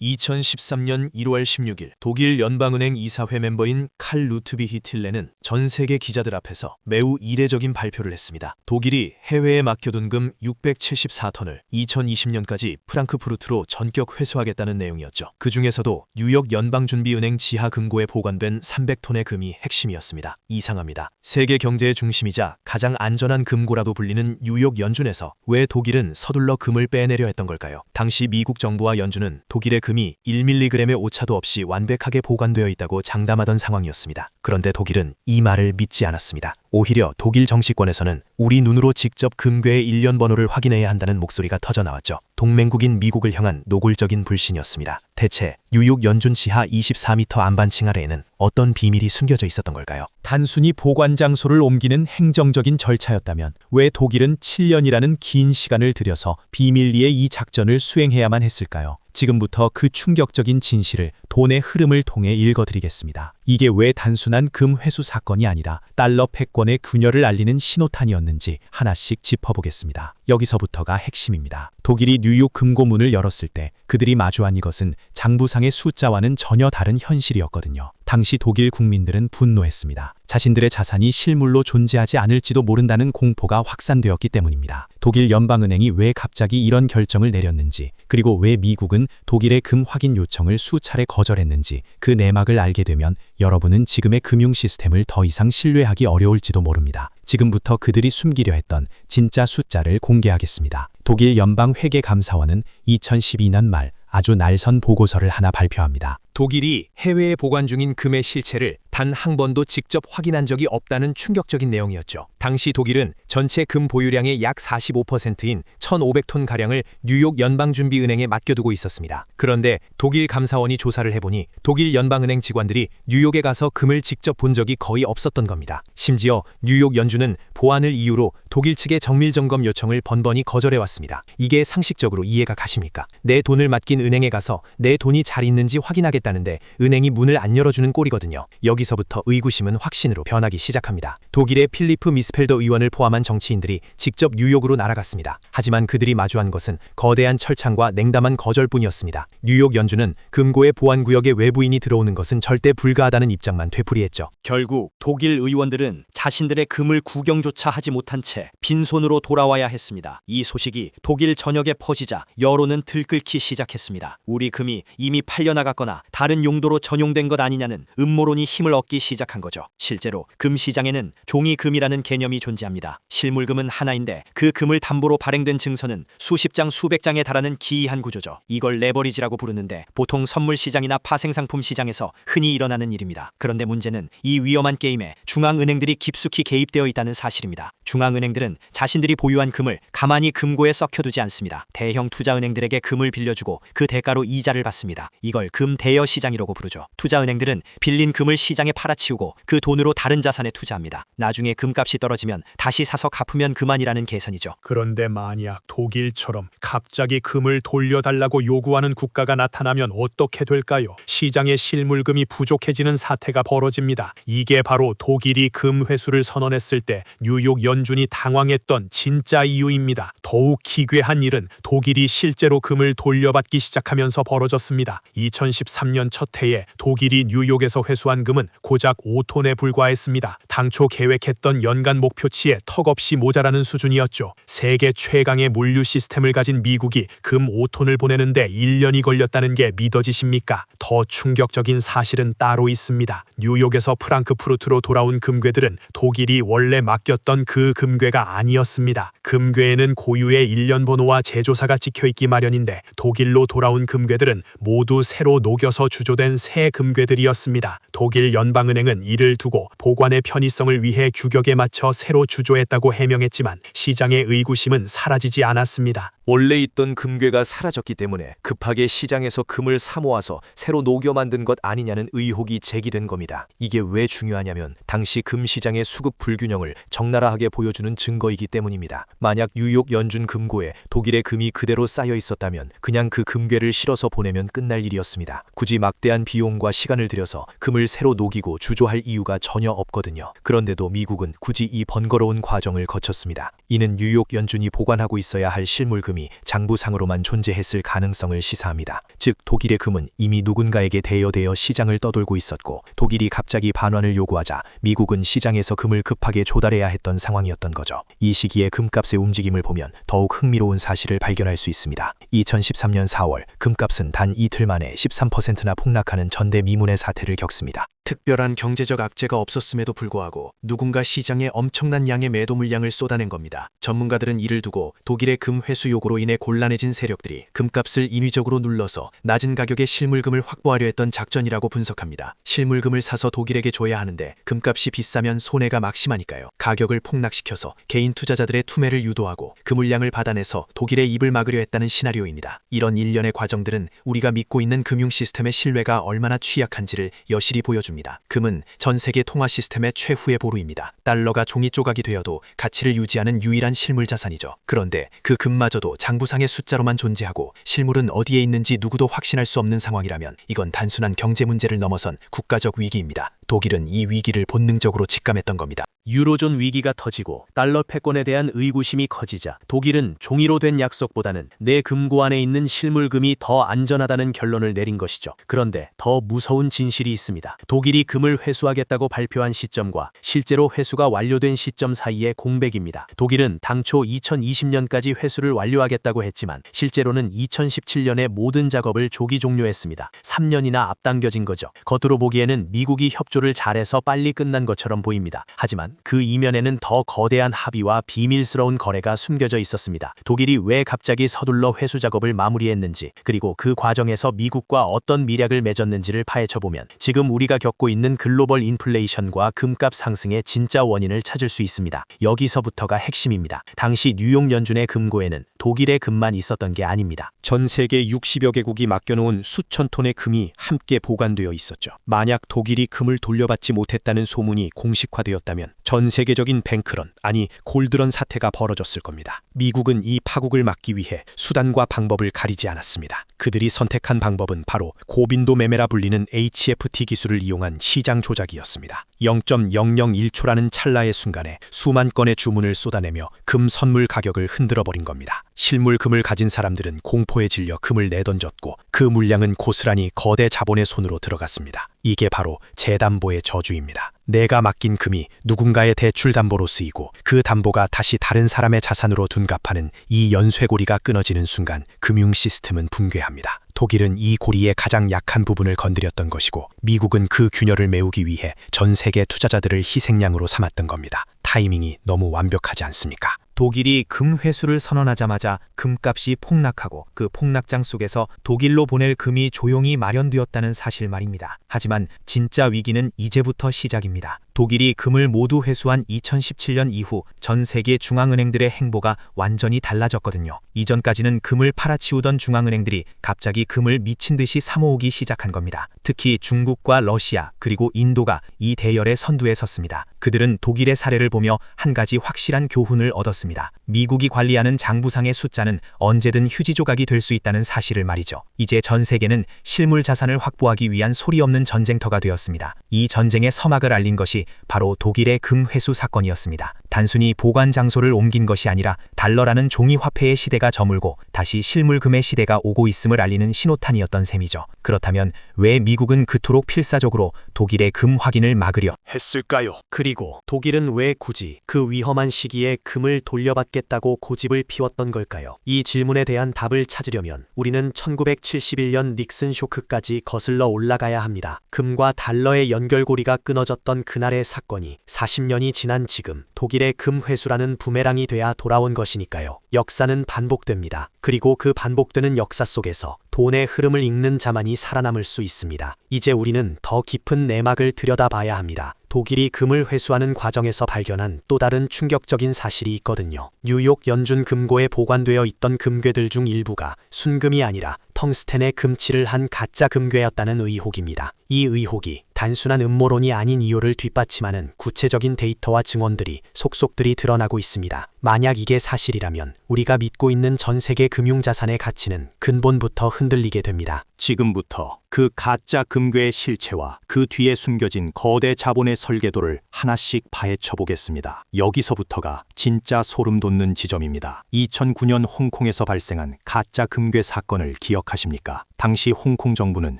2013년 1월 16일 독일 연방은행 이사회 멤버인 칼 루트비 히틸레는 전 세계 기자들 앞에서 매우 이례적인 발표를 했습니다. 독일이 해외에 맡겨둔 금 674톤을 2020년까지 프랑크푸르트로 전격 회수하겠다는 내용이었죠. 그 중에서도 뉴욕 연방준비은행 지하 금고에 보관된 300톤의 금이 핵심이었습니다. 이상합니다. 세계 경제의 중심이자 가장 안전한 금고라도 불리는 뉴욕 연준에서 왜 독일은 서둘러 금을 빼내려 했던 걸까요? 당시 미국 정부와 연준은 독일의 금이 1mg의 오차도 없이 완벽하게 보관되어 있다고 장담하던 상황이었습니다. 그런데 독일은 이 말을 믿지 않았습니다. 오히려 독일 정치권에서는 우리 눈으로 직접 금괴의 일련 번호를 확인해야 한다는 목소리가 터져나왔죠. 동맹국인 미국을 향한 노골적인 불신이었습니다. 대체 뉴욕 연준 지하 24m 안반층 아래에는 어떤 비밀이 숨겨져 있었던 걸까요? 단순히 보관 장소를 옮기는 행정적인 절차였다면 왜 독일은 7년이라는 긴 시간을 들여서 비밀리에 이 작전을 수행해야만 했을까요? 지금부터 그 충격적인 진실을 돈의 흐름을 통해 읽어드리겠습니다. 이게 왜 단순한 금 회수 사건이 아니라 달러 패권의 균열을 알리는 신호탄이었는지 하나씩 짚어보겠습니다. 여기서부터가 핵심입니다. 독일이 뉴욕 금고문을 열었을 때 그들이 마주한 이것은 장부상의 숫자와는 전혀 다른 현실이었거든요. 당시 독일 국민들은 분노했습니다. 자신들의 자산이 실물로 존재하지 않을지도 모른다는 공포가 확산되었기 때문입니다. 독일 연방은행이 왜 갑자기 이런 결정을 내렸는지, 그리고 왜 미국은 독일의 금 확인 요청을 수차례 거절했는지 그 내막을 알게 되면 여러분은 지금의 금융 시스템을 더 이상 신뢰하기 어려울지도 모릅니다. 지금부터 그들이 숨기려 했던 진짜 숫자를 공개하겠습니다. 독일 연방회계감사원은 2012년 말 아주 날선 보고서를 하나 발표합니다. 독일이 해외에 보관 중인 금의 실체를 단 한 번도 직접 확인한 적이 없다는 충격적인 내용이었죠. 당시 독일은 전체 금 보유량의 약 45%인 1,500톤가량을 뉴욕 연방준비은행에 맡겨두고 있었습니다. 그런데 독일 감사원이 조사를 해보니 독일 연방은행 직원들이 뉴욕에 가서 금을 직접 본 적이 거의 없었던 겁니다. 심지어 뉴욕 연준은 보안을 이유로 독일 측의 정밀점검 요청을 번번이 거절해왔습니다. 이게 상식적으로 이해가 가십니까? 내 돈을 맡긴 은행에 가서 내 돈이 잘 있는지 확인하겠다는데 은행이 문을 안 열어주는 꼴이거든요. 여기서부터 의구심은 확신으로 변하기 시작합니다. 독일의 필리프 미스펠더 의원을 포함한 정치인들이 직접 뉴욕으로 날아갔습니다. 하지만 그들이 마주한 것은 거대한 철창과 냉담한 거절뿐이었습니다. 뉴욕 연준은 금고의 보안구역에 외부인이 들어오는 것은 절대 불가하다는 입장만 되풀이했죠. 결국 독일 의원들은 자신들의 금을 구경조차 하지 못한 채 빈손으로 돌아와야 했습니다. 이 소식이 독일 전역에 퍼지자 여론은 들끓기 시작했습니다. 우리 금이 이미 팔려나갔거나 다른 용도로 전용된 것 아니냐는 음모론이 힘을 얻기 시작한 거죠. 실제로 금 시장에는 종이금이라는 개념이 존재합니다. 실물금은 하나인데 그 금을 담보로 발행된 증서는 수십 장 수백 장에 달하는 기이한 구조죠. 이걸 레버리지라고 부르는데 보통 선물 시장이나 파생상품 시장에서 흔히 일어나는 일입니다. 그런데 문제는 이 위험한 게임에 중앙은행들이 깊숙이 개입되어 있다는 사실입니다. 중앙은행들은 자신들이 보유한 금을 가만히 금고에 썩혀두지 않습니다. 대형 투자은행들에게 금을 빌려주고 그 대가로 이자를 받습니다. 이걸 금 대여 시장이라고 부르죠. 투자은행들은 빌린 금을 시장에 팔아치우고 그 돈으로 다른 자산에 투자합니다. 나중에 금값이 떨어지면 다시 사서 갚으면 그만이라는 계산이죠. 그런데 만약 독일처럼 갑자기 금을 돌려달라고 요구하는 국가가 나타나면 어떻게 될까요? 시장에 실물금이 부족해지는 사태가 벌어집니다. 이게 바로 독일이 금 회수를 선언했을 때 뉴욕 연준이 당황했던 진짜 이유입니다. 더욱 기괴한 일은 독일이 실제로 금을 돌려받기 시작하면서 벌어졌습니다. 2013년 첫 해에 독일이 뉴욕에서 회수한 금은 고작 5톤에 불과했습니다. 당초 계획했던 연간 목표치에 턱없이 모자라는 수준이었죠. 세계 최강의 물류 시스템을 가진 미국이 금 5톤을 보내는데 1년이 걸렸다는 게 믿어지십니까? 더 충격적인 사실은 따로 있습니다. 뉴욕에서 프랑크푸르트로 돌아온 금괴들은 독일이 원래 맡겼던 그 금괴가 아니었습니다. 금괴에는 고유의 일련 번호와 제조사가 찍혀있기 마련인데 독일로 돌아온 금괴들은 모두 새로 녹여서 주조된 새 금괴들이었습니다. 독일 연방은행은 이를 두고 보관의 편의성을 위해 규격에 맞춰 새로 주조했다고 해명했지만 시장의 의구심은 사라지지 않았습니다. 원래 있던 금괴가 사라졌기 때문에 급하게 시장에서 금을 사모아서 새로 녹여 만든 것 아니냐는 의혹이 제기된 겁니다. 이게 왜 중요하냐면 당시 금 시장의 수급 불균형을 적나라하게 보여주는 증거이기 때문입니다. 만약 뉴욕 연준 금고에 독일의 금이 그대로 쌓여 있었다면 그냥 그 금괴를 실어서 보내면 끝날 일이었습니다. 굳이 막대한 비용과 시간을 들여서 금을 새로 녹이고 주조할 이유가 전혀 없거든요. 그런데도 미국은 굳이 이 번거로운 과정을 거쳤습니다. 이는 뉴욕 연준이 보관하고 있어야 할 실물금이 금이 장부상으로만 존재했을 가능성을 시사합니다. 즉 독일의 금은 이미 누군가에게 대여되어 시장을 떠돌고 있었고 독일이 갑자기 반환을 요구하자 미국은 시장에서 금을 급하게 조달해야 했던 상황이었던 거죠. 이 시기에 금값의 움직임을 보면 더욱 흥미로운 사실을 발견할 수 있습니다. 2013년 4월 금값은 단 이틀 만에 13%나 폭락하는 전대미문의 사태를 겪습니다. 특별한 경제적 악재가 없었음에도 불구하고 누군가 시장에 엄청난 양의 매도 물량을 쏟아낸 겁니다. 전문가들은 이를 두고 독일의 금 회수 요구로 인해 곤란해진 세력들이 금값을 인위적으로 눌러서 낮은 가격의 실물금을 확보하려 했던 작전이라고 분석합니다. 실물금을 사서 독일에게 줘야 하는데 금값이 비싸면 손해가 막심하니까요. 가격을 폭락시켜서 개인 투자자들의 투매를 유도하고 그 물량을 받아내서 독일의 입을 막으려 했다는 시나리오입니다. 이런 일련의 과정들은 우리가 믿고 있는 금융 시스템의 신뢰가 얼마나 취약한지를 여실히 보여줍니다. 금은 전 세계 통화 시스템의 최후의 보루입니다. 달러가 종이 조각이 되어도 가치를 유지하는 유일한 실물 자산이죠. 그런데 그 금마저도 장부상의 숫자로만 존재하고 실물은 어디에 있는지 누구도 확신할 수 없는 상황이라면 이건 단순한 경제 문제를 넘어선 국가적 위기입니다. 독일은 이 위기를 본능적으로 직감했던 겁니다. 유로존 위기가 터지고 달러 패권에 대한 의구심이 커지자 독일은 종이로 된 약속보다는 내 금고 안에 있는 실물금이 더 안전하다는 결론을 내린 것이죠. 그런데 더 무서운 진실이 있습니다. 독일이 금을 회수하겠다고 발표한 시점과 실제로 회수가 완료된 시점 사이의 공백입니다. 독일은 당초 2020년까지 회수를 완료하겠다고 했지만 실제로는 2017년에 모든 작업을 조기 종료했습니다. 3년이나 앞당겨진 거죠. 겉으로 보기에는 미국이 협조를 잘해서 빨리 끝난 것처럼 보입니다. 하지만 그 이면에는 더 거대한 합의와 비밀스러운 거래가 숨겨져 있었습니다. 독일이 왜 갑자기 서둘러 회수 작업을 마무리했는지, 그리고 그 과정에서 미국과 어떤 미략을 맺었는지를 파헤쳐보면 지금 우리가 겪고 있는 글로벌 인플레이션과 금값 상승의 진짜 원인을 찾을 수 있습니다. 여기서부터가 핵심입니다. 당시 뉴욕 연준의 금고에는 독일의 금만 있었던 게 아닙니다. 전 세계 60여 개국이 맡겨놓은 수천 톤의 금이 함께 보관되어 있었죠. 만약 독일이 금을 돌려받지 못했다는 소문이 공식화되었다면 전 세계적인 뱅크런, 아니 골드런 사태가 벌어졌을 겁니다. 미국은 이 파국을 막기 위해 수단과 방법을 가리지 않았습니다. 그들이 선택한 방법은 바로 고빈도 매매라 불리는 HFT 기술을 이용한 시장 조작이었습니다. 0.001초라는 찰나의 순간에 수만 건의 주문을 쏟아내며 금 선물 가격을 흔들어버린 겁니다. 실물 금을 가진 사람들은 공포에 질려 금을 내던졌고 그 물량은 고스란히 거대 자본의 손으로 들어갔습니다. 이게 바로 재담보의 저주입니다. 내가 맡긴 금이 누군가의 대출 담보로 쓰이고 그 담보가 다시 다른 사람의 자산으로 둔갑하는 이 연쇄고리가 끊어지는 순간 금융 시스템은 붕괴합니다. 독일은 이 고리의 가장 약한 부분을 건드렸던 것이고 미국은 그 균열을 메우기 위해 전 세계 투자자들을 희생양으로 삼았던 겁니다. 타이밍이 너무 완벽하지 않습니까? 독일이 금 회수를 선언하자마자 금값이 폭락하고 그 폭락장 속에서 독일로 보낼 금이 조용히 마련되었다는 사실 말입니다. 하지만 진짜 위기는 이제부터 시작입니다. 독일이 금을 모두 회수한 2017년 이후 전 세계 중앙은행들의 행보가 완전히 달라졌거든요. 이전까지는 금을 팔아치우던 중앙은행들이 갑자기 금을 미친 듯이 사모으기 시작한 겁니다. 특히 중국과 러시아 그리고 인도가 이 대열의 선두에 섰습니다. 그들은 독일의 사례를 보며 한 가지 확실한 교훈을 얻었습니다. 미국이 관리하는 장부상의 숫자는 언제든 휴지 조각이 될 수 있다는 사실을 말이죠. 이제 전 세계는 실물 자산을 확보하기 위한 소리 없는 전쟁터가 되었습니다. 이 전쟁의 서막을 알린 것이 바로 독일의 금 회수 사건이었습니다. 단순히 보관 장소를 옮긴 것이 아니라 달러라는 종이 화폐의 시대가 저물고 다시 실물금의 시대가 오고 있음을 알리는 신호탄이었던 셈이죠. 그렇다면 왜 미국은 그토록 필사적으로 독일의 금 확인을 막으려 했을까요? 그리고 독일은 왜 굳이 그 위험한 시기에 금을 돌려받겠다고 고집을 피웠던 걸까요? 이 질문에 대한 답을 찾으려면 우리는 1971년 닉슨 쇼크까지 거슬러 올라가야 합니다. 금과 달러의 연결고리가 끊어졌던 그날의 사건이 40년이 지난 지금 독일의 금 회수라는 부메랑이 돼야 돌아온 것이니까요. 역사는 반복됩니다. 그리고 그 반복되는 역사 속에서 돈의 흐름을 읽는 자만이 살아남을 수 있습니다. 이제 우리는 더 깊은 내막을 들여다봐야 합니다. 독일이 금을 회수하는 과정에서 발견한 또 다른 충격적인 사실이 있거든요. 뉴욕 연준 금고에 보관되어 있던 금괴들 중 일부가 순금이 아니라 텅스텐에 금칠을 한 가짜 금괴였다는 의혹입니다. 이 의혹이 단순한 음모론이 아닌 이유를 뒷받침하는 구체적인 데이터와 증언들이 속속들이 드러나고 있습니다. 만약 이게 사실이라면 우리가 믿고 있는 전 세계 금융자산의 가치는 근본부터 흔들리게 됩니다. 지금부터 그 가짜 금괴의 실체와 그 뒤에 숨겨진 거대 자본의 설계도를 하나씩 파헤쳐 보겠습니다. 여기서부터가 진짜 소름 돋는 지점입니다. 2009년 홍콩에서 발생한 가짜 금괴 사건을 기억하십니까? 당시 홍콩 정부는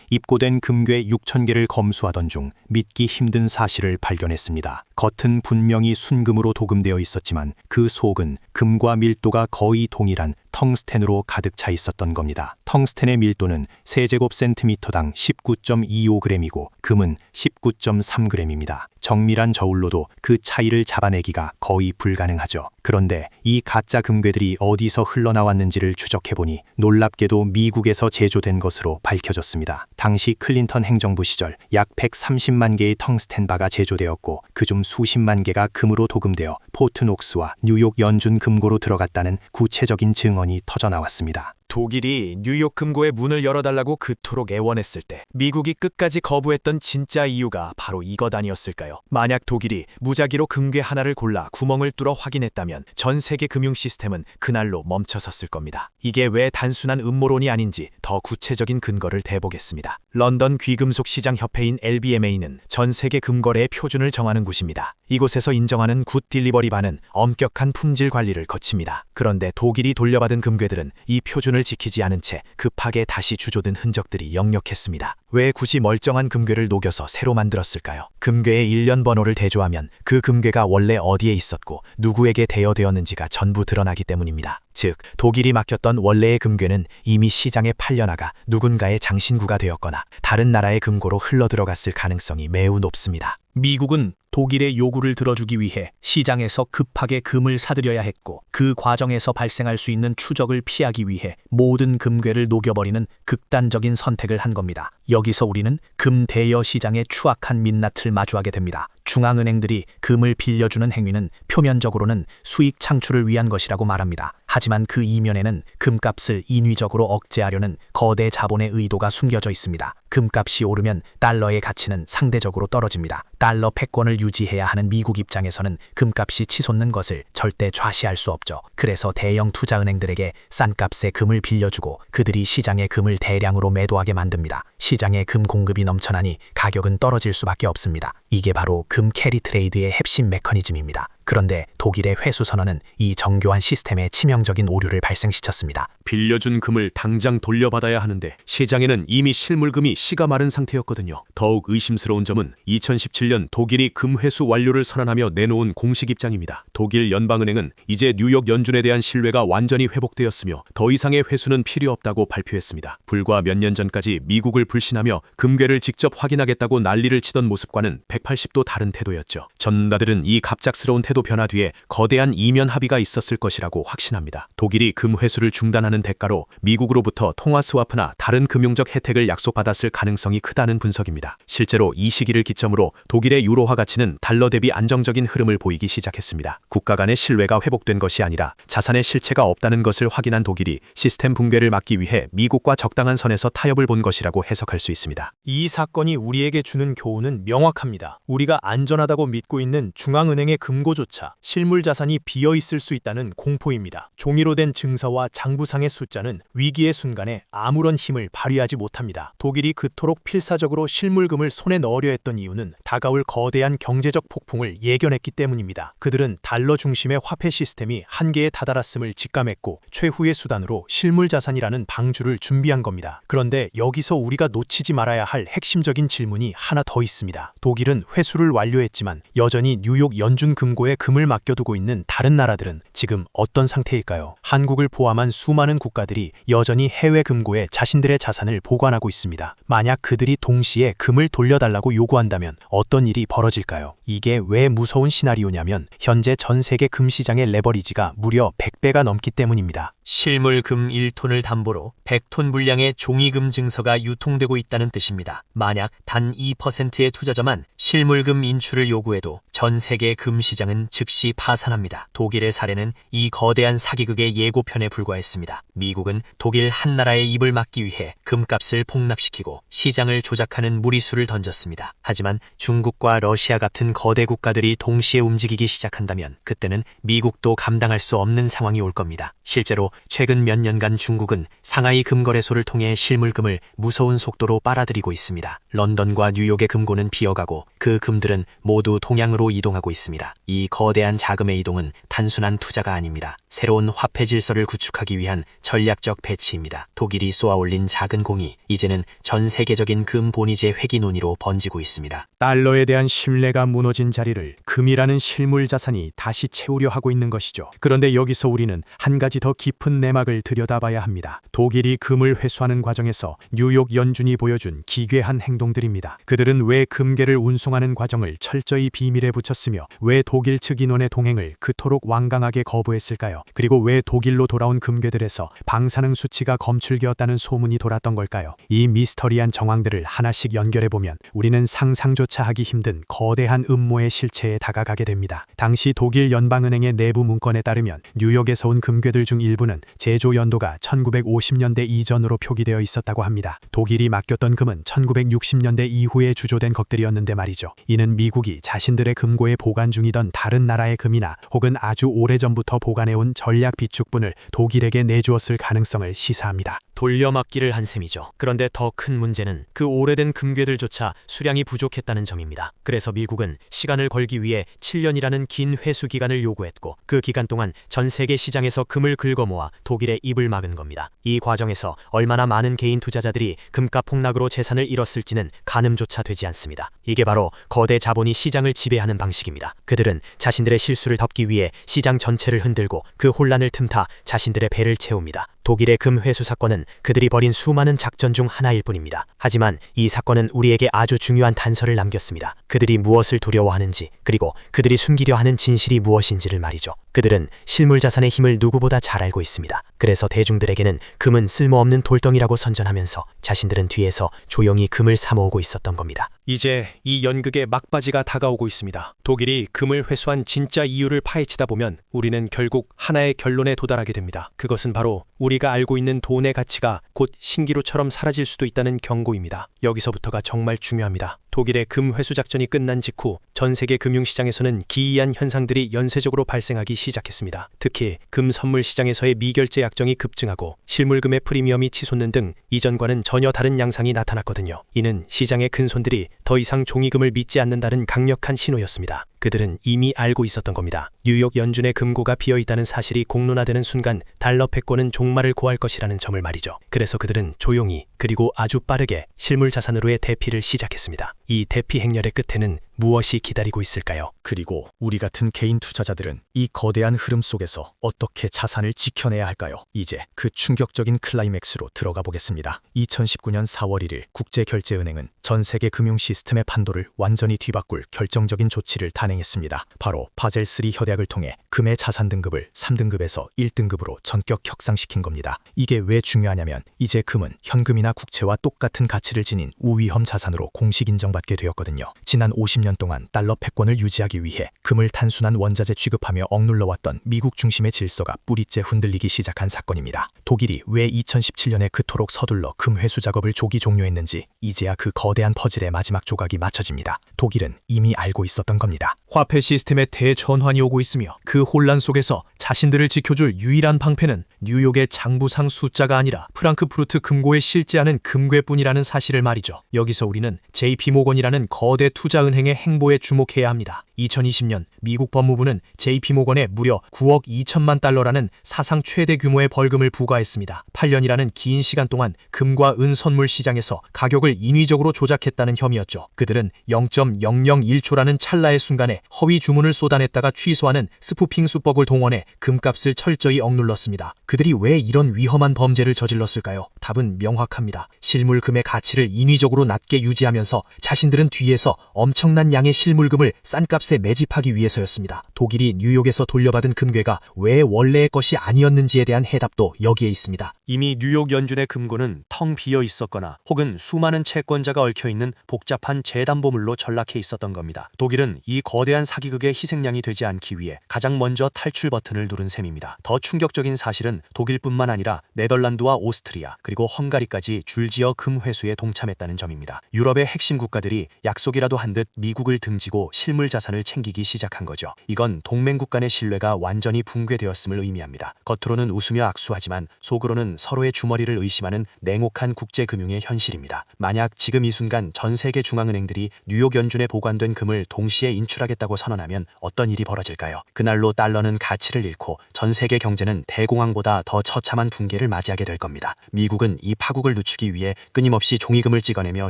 입고된 금괴 6,000개를 검수하던 중 믿기 힘든 사실을 발견했습니다. 겉은 분명히 순금으로 도금되어 있었지만 그 속은 금과 밀도가 거의 동일한 텅스텐으로 가득 차 있었던 겁니다. 텅스텐의 밀도는 세제곱센티미터당 19.25g이고 금은 19.3g입니다. 정밀한 저울로도 그 차이를 잡아내기가 거의 불가능하죠. 그런데 이 가짜 금괴들이 어디서 흘러나왔는지를 추적해보니 놀랍게도 미국에서 제조된 것으로 밝혀졌습니다. 당시 클린턴 행정부 시절 약 130만 개의 텅스텐 바가 제조되었고 그중 수십만 개가 금으로 도금되어 포트녹스와 뉴욕 연준 금고로 들어갔다는 구체적인 증언이 터져나왔습니다. 독일이 뉴욕 금고의 문을 열어달라고 그토록 애원했을 때 미국이 끝까지 거부했던 진짜 이유가 바로 이것 아니었을까요? 만약 독일이 무작위로 금괴 하나를 골라 구멍을 뚫어 확인했다면 전 세계 금융 시스템은 그날로 멈춰섰을 겁니다. 이게 왜 단순한 음모론이 아닌지 더 구체적인 근거를 대보겠습니다. 런던 귀금속 시장 협회인 LBMA는 전 세계 금거래의 표준을 정하는 곳입니다. 이곳에서 인정하는 굿 딜리버리 바는 엄격한 품질 관리를 거칩니다. 그런데 독일이 돌려받은 금괴들은 이 표준을 지키지 않은 채 급하게 다시 주조된 흔적들이 역력했습니다. 왜 굳이 멀쩡한 금괴를 녹여서 새로 만들었을까요? 금괴의 일련 번호를 대조하면 그 금괴가 원래 어디에 있었고 누구에게 대여되었는지가 전부 드러나기 때문입니다. 즉, 독일이 맡겼던 원래의 금괴는 이미 시장에 팔려나가 누군가의 장신구가 되었거나 다른 나라의 금고로 흘러들어갔을 가능성이 매우 높습니다. 미국은 독일의 요구를 들어주기 위해 시장에서 급하게 금을 사들여야 했고 그 과정에서 발생할 수 있는 추적을 피하기 위해 모든 금괴를 녹여버리는 극단적인 선택을 한 겁니다. 여기서 우리는 금 대여 시장의 추악한 민낯을 마주하게 됩니다. 중앙은행들이 금을 빌려주는 행위는 표면적으로는 수익 창출을 위한 것이라고 말합니다. 하지만 그 이면에는 금값을 인위적으로 억제하려는 거대 자본의 의도가 숨겨져 있습니다. 금값이 오르면 달러의 가치는 상대적으로 떨어집니다. 달러 패권을 유지해야 하는 미국 입장에서는 금값이 치솟는 것을 절대 좌시할 수 없죠. 그래서 대형 투자은행들에게 싼 값에 금을 빌려주고 그들이 시장에 금을 대량으로 매도하게 만듭니다. 시장에 금 공급이 넘쳐나니 가격은 떨어질 수밖에 없습니다. 이게 바로 금 캐리 트레이드의 핵심 메커니즘입니다. 그런데 독일의 회수선언은 이 정교한 시스템에 치명적인 오류를 발생시켰습니다. 빌려준 금을 당장 돌려받아야 하는데 시장에는 이미 실물금이 씨가 마른 상태였거든요. 더욱 의심스러운 점은 2017년 독일이 금 회수 완료를 선언하며 내놓은 공식 입장입니다. 독일 연방은행은 이제 뉴욕 연준에 대한 신뢰가 완전히 회복되었으며 더 이상의 회수는 필요 없다고 발표했습니다. 불과 몇 년 전까지 미국을 불신하며 금괴를 직접 확인하겠다고 난리를 치던 모습과는 180도 다른 태도였죠. 전문가들은 이 갑작스러운 태도 변화 뒤에 거대한 이면 합의가 있었을 것이라고 확신합니다. 독일이 금 회수를 중단하는 대가로 미국으로부터 통화 스와프나 다른 금융적 혜택을 약속받았을 가능성이 크다는 분석입니다. 실제로 이 시기를 기점으로 독일의 유로화 가치는 달러 대비 안정적인 흐름을 보이기 시작했습니다. 국가 간의 신뢰가 회복된 것이 아니라 자산의 실체가 없다는 것을 확인한 독일이 시스템 붕괴를 막기 위해 미국과 적당한 선에서 타협을 본 것이라고 해석할 수 있습니다. 이 사건이 우리에게 주는 교훈은 명확합니다. 우리가 안전하다고 믿고 있는 중앙은행의 금고조차 실물 자산이 비어 있을 수 있다는 공포입니다. 종이로 된 증서와 장부상의 숫자는 위기의 순간에 아무런 힘을 발휘하지 못합니다. 독일이 그토록 필사적으로 실물금을 손에 넣으려 했던 이유는 다가올 거대한 경제적 폭풍을 예견했기 때문입니다. 그들은 달러 중심의 화폐 시스템이 한계에 다다랐음을 직감했고 최후의 수단으로 실물 자산이라는 방주를 준비한 겁니다. 그런데 여기서 우리가 놓치지 말아야 할 핵심적인 질문이 하나 더 있습니다. 독일은 회수를 완료했지만 여전히 뉴욕 연준 금고에 금을 맡겨두고 있는 다른 나라들은 지금 어떤 상태일까요? 한국을 포함한 수많은 국가들이 여전히 해외 금고에 자신들의 자산을 보관하고 있습니다. 만약 그들이 동시에 금을 돌려달라고 요구한다면 어떤 일이 벌어질까요? 이게 왜 무서운 시나리오냐면 현재 전 세계 금 시장의 레버리지가 무려 100배가 넘기 때문입니다. 실물 금 1톤을 담보로 100톤 분량의 종이금 증서가 유통되고 있다는 뜻입니다. 만약 단 2%의 투자자만 실물금 인출을 요구해도 전 세계 금 시장은 즉시 파산합니다. 독일의 사례는 이 거대한 사기극의 예고편에 불과했습니다. 미국은 독일 한 나라의 입을 막기 위해 금값을 폭락시키고 시장을 조작하는 무리수를 던졌습니다. 하지만 중국과 러시아 같은 거대 국가들이 동시에 움직이기 시작한다면 그때는 미국도 감당할 수 없는 상황이 올 겁니다. 실제로 최근 몇 년간 중국은 상하이 금거래소를 통해 실물금을 무서운 속도로 빨아들이고 있습니다. 런던과 뉴욕의 금고는 비어가고 그 금들은 모두 동양으로 이동하고 있습니다. 이 거대한 자금의 이동은 단순한 투자가 아닙니다. 새로운 화폐 질서를 구축하기 위한 전략적 배치입니다. 독일이 쏘아올린 작은 공이 이제는 전 세계적인 금 본위제 회귀 논의로 번지고 있습니다. 달러에 대한 신뢰가 무너진 자리를 금이라는 실물 자산이 다시 채우려 하고 있는 것이죠. 그런데 여기서 우리는 한 가지 더 깊은 내막을 들여다봐야 합니다. 독일이 금을 회수하는 과정에서 뉴욕 연준이 보여준 기괴한 행동들입니다. 그들은 왜 금괴를 운송하는 과정을 철저히 비밀에 붙였으며 왜 독일 측 인원의 동행을 그토록 완강하게 거부했을까요? 그리고 왜 독일로 돌아온 금괴들에서 방사능 수치가 검출되었다는 소문이 돌았던 걸까요? 이 미스터리한 정황들을 하나씩 연결해보면 우리는 상상조차 하기 힘든 거대한 음모의 실체에 다가가게 됩니다. 당시 독일 연방은행의 내부 문건에 따르면 뉴욕에서 온 금괴들 중 일부는 제조 연도가 1950년대 이전으로 표기되어 있었다고 합니다. 독일이 맡겼던 금은 1960년대 이후에 주조된 것들이었는데 말이죠. 이는 미국이 자신들의 금고에 보관 중이던 다른 나라의 금이나 혹은 아주 오래전부터 보관해온 전략 비축분을 독일에게 내주었을 가능성을 시사합니다. 돌려막기를 한 셈이죠. 그런데 더 큰 문제는 그 오래된 금괴들조차 수량이 부족했다는 점입니다. 그래서 미국은 시간을 걸기 위해 7년이라는 긴 회수 기간을 요구했고 그 기간 동안 전 세계 시장에서 금을 긁어모아 독일의 입을 막은 겁니다. 이 과정에서 얼마나 많은 개인 투자자들이 금값 폭락으로 재산을 잃었을지는 가늠조차 되지 않습니다. 이게 바로 거대 자본이 시장을 지배하는 방식입니다. 그들은 자신들의 실수를 덮기 위해 시장 전체를 흔들고 그 혼란을 틈타 자신들의 배를 채웁니다. 독일의 금 회수 사건은 그들이 벌인 수많은 작전 중 하나일 뿐입니다. 하지만 이 사건은 우리에게 아주 중요한 단서를 남겼습니다. 그들이 무엇을 두려워하는지, 그리고 그들이 숨기려 하는 진실이 무엇인지를 말이죠. 그들은 실물 자산의 힘을 누구보다 잘 알고 있습니다. 그래서 대중들에게는 금은 쓸모없는 돌덩이라고 선전하면서 자신들은 뒤에서 조용히 금을 사모으고 있었던 겁니다. 이제 이 연극의 막바지가 다가오고 있습니다. 독일이 금을 회수한 진짜 이유를 파헤치다 보면 우리는 결국 하나의 결론에 도달하게 됩니다. 그것은 바로 우리가 알고 있는 돈의 가치가 곧 신기루처럼 사라질 수도 있다는 경고입니다. 여기서부터가 정말 중요합니다. 독일의 금 회수 작전이 끝난 직후 전 세계 금융시장에서는 기이한 현상들이 연쇄적으로 발생하기 시작했습니다. 특히 금 선물 시장에서의 미결제 약정이 급증하고 실물금의 프리미엄이 치솟는 등 이전과는 전혀 다른 양상이 나타났거든요. 이는 시장의 큰손들이 더 이상 종이금을 믿지 않는다는 강력한 신호였습니다. 그들은 이미 알고 있었던 겁니다. 뉴욕 연준의 금고가 비어있다는 사실이 공론화되는 순간 달러 패권은 종말을 고할 것이라는 점을 말이죠. 그래서 그들은 조용히 그리고 아주 빠르게 실물 자산으로의 대피를 시작했습니다. 이 대피 행렬의 끝에는 무엇이 기다리고 있을까요? 그리고 우리 같은 개인 투자자들은 이 거대한 흐름 속에서 어떻게 자산을 지켜내야 할까요? 이제 그 충격적인 클라이맥스로 들어가 보겠습니다. 2019년 4월 1일 국제결제은행은 전 세계 금융 시스템의 판도를 완전히 뒤바꿀 결정적인 조치를 단행했습니다. 바로 바젤3 협약을 통해 금의 자산 등급을 3등급에서 1등급으로 전격 혁상시킨 겁니다. 이게 왜 중요하냐면 이제 금은 현금이나 국채와 똑같은 가치를 지닌 우위험 자산으로 공식 인정받게 되었거든요. 지난 50년 동안 달러 패권을 유지하기 위해 금을 단순한 원자재 취급하며 억눌러왔던 미국 중심의 질서가 뿌리째 흔들리기 시작한 사건입니다. 독일이 왜 2017년에 그토록 서둘러 금 회수 작업을 조기 종료했는지 이제야 그 거대한 퍼즐의 마지막 조각이 맞춰집니다. 독일은 이미 알고 있었던 겁니다. 화폐 시스템에 대전환이 오고 있으며 그 혼란 속에서 자신들을 지켜줄 유일한 방패는 뉴욕의 장부상 숫자가 아니라 프랑크푸르트 금고에 실제하는 금괴뿐이라는 사실을 말이죠. 여기서 우리는 JP모건이라는 거대 투자은행의 행보에 주목해야 합니다. 2020년 미국 법무부는 JP모건에 무려 9억 2천만 달러라는 사상 최대 규모의 벌금을 부과했습니다. 8년이라는 긴 시간 동안 금과 은 선물 시장에서 가격을 인위적으로 조작했다는 혐의였죠. 그들은 0.001초라는 찰나의 순간에 허위 주문을 쏟아냈다가 취소하는 스푸핑 수법을 동원해 금값을 철저히 억눌렀습니다. 그들이 왜 이런 위험한 범죄를 저질렀을까요? 답은 명확합니다. 실물 금의 가치를 인위적으로 낮게 유지하면서 자신들은 뒤에서 엄청난 엄청난 양의 실물금을 싼 값에 매집하기 위해서였습니다. 독일이 뉴욕에서 돌려받은 금괴가 왜 원래의 것이 아니었는지에 대한 해답도 여기에 있습니다. 이미 뉴욕 연준의 금고는 텅 비어 있었거나 혹은 수많은 채권자가 얽혀있는 복잡한 재담보물로 전락해 있었던 겁니다. 독일은 이 거대한 사기극의 희생양이 되지 않기 위해 가장 먼저 탈출 버튼을 누른 셈입니다. 더 충격적인 사실은 독일뿐만 아니라 네덜란드와 오스트리아 그리고 헝가리까지 줄지어 금 회수에 동참했다는 점입니다. 유럽의 핵심 국가들이 약속이라도 한 듯 미국을 등지고 실물 자산을 챙기기 시작한 거죠. 이건 동맹국 간의 신뢰가 완전히 붕괴되었음을 의미합니다. 겉으로는 웃으며 악수하지만 속으로는 서로의 주머니를 의심하는 냉혹한 국제금융의 현실입니다. 만약 지금 이 순간 전 세계 중앙은행들이 뉴욕 연준에 보관된 금을 동시에 인출하겠다고 선언하면 어떤 일이 벌어질까요? 그날로 달러는 가치를 잃고 전 세계 경제는 대공황보다 더 처참한 붕괴를 맞이하게 될 겁니다. 미국은 이 파국을 늦추기 위해 끊임없이 종이금을 찍어내며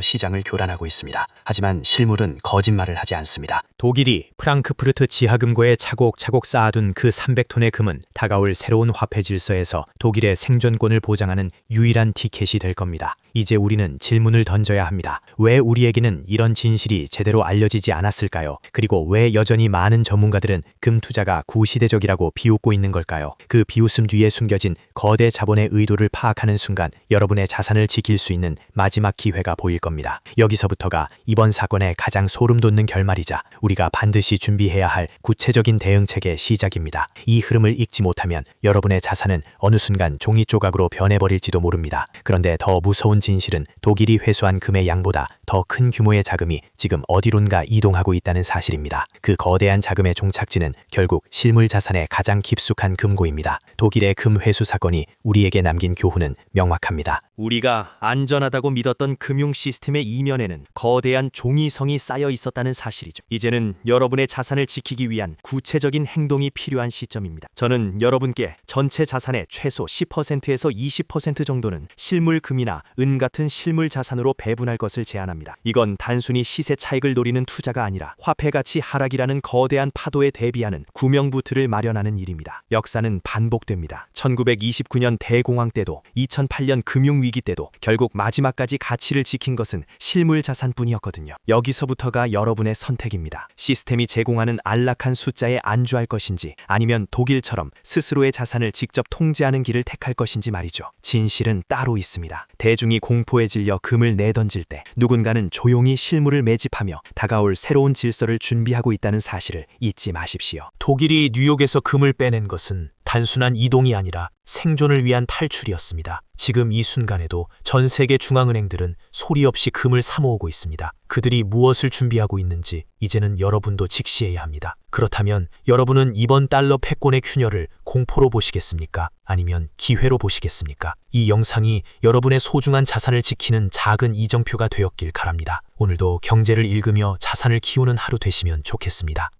시장을 교란하고 있습니다. 하지만 실물은 거짓말을 하지 않습니다. 독일이 프랑크푸르트 지하금고에 차곡차곡 쌓아둔 그 300톤의 금은 다가올 새로운 화폐 질서에서 독일의 생존권을 보장하는 유일한 티켓이 될 겁니다. 이제 우리는 질문을 던져야 합니다. 왜 우리에게는 이런 진실이 제대로 알려지지 않았을까요? 그리고 왜 여전히 많은 전문가들은 금 투자가 구시대적이라고 비웃고 있는 걸까요? 그 비웃음 뒤에 숨겨진 거대 자본의 의도를 파악하는 순간 여러분의 자산을 지킬 수 있는 마지막 기회가 보일 겁니다. 여기서부터가 이번 사건의 가장 소름 돋는 결말이자 우리가 반드시 준비해야 할 구체적인 대응책의 시작입니다. 이 흐름을 읽지 못하면 여러분의 자산은 어느 순간 종이 조각으로 변해버릴지도 모릅니다. 그런데 더 무서운 진실은 독일이 회수한 금의 양보다 더 큰 규모의 자금이 지금 어디론가 이동하고 있다는 사실입니다. 그 거대한 자금의 종착지는 결국 실물 자산의 가장 깊숙한 금고입니다. 독일의 금 회수 사건이 우리에게 남긴 교훈은 명확합니다. 우리가 안전하다고 믿었던 금융 시스템의 이면에는 거대한 종이성이 쌓여 있었다는 사실이죠. 이제는 여러분의 자산을 지키기 위한 구체적인 행동이 필요한 시점입니다. 저는 여러분께 전체 자산의 최소 10%에서 20% 정도는 실물 금이나 은 같은 실물 자산으로 배분할 것을 제안합니다. 이건 단순히 시세 차익을 노리는 투자가 아니라 화폐 가치 하락이라는 거대한 파도에 대비하는 구명부트를 마련하는 일입니다. 역사는 반복됩니다. 1929년 대공황 때도 2008년 금융위기 때도 결국 마지막까지 가치를 지킨 것은 실물 자산뿐이었거든요. 여기서부터가 여러분의 선택입니다. 시스템이 제공하는 안락한 숫자에 안주할 것인지 아니면 독일처럼 스스로의 자산을 직접 통제하는 길을 택할 것인지 말이죠. 진실은 따로 있습니다. 대중이 공포에 질려 금을 내던질 때 누군가는 조용히 실물을 매집하며 다가올 새로운 질서를 준비하고 있다는 사실을 잊지 마십시오. 독일이 뉴욕에서 금을 빼낸 것은 단순한 이동이 아니라 생존을 위한 탈출이었습니다. 지금 이 순간에도 전 세계 중앙은행들은 소리 없이 금을 사모으고 있습니다. 그들이 무엇을 준비하고 있는지 이제는 여러분도 직시해야 합니다. 그렇다면 여러분은 이번 달러 패권의 큐녀를 공포로 보시겠습니까? 아니면 기회로 보시겠습니까? 이 영상이 여러분의 소중한 자산을 지키는 작은 이정표가 되었길 바랍니다. 오늘도 경제를 읽으며 자산을 키우는 하루 되시면 좋겠습니다.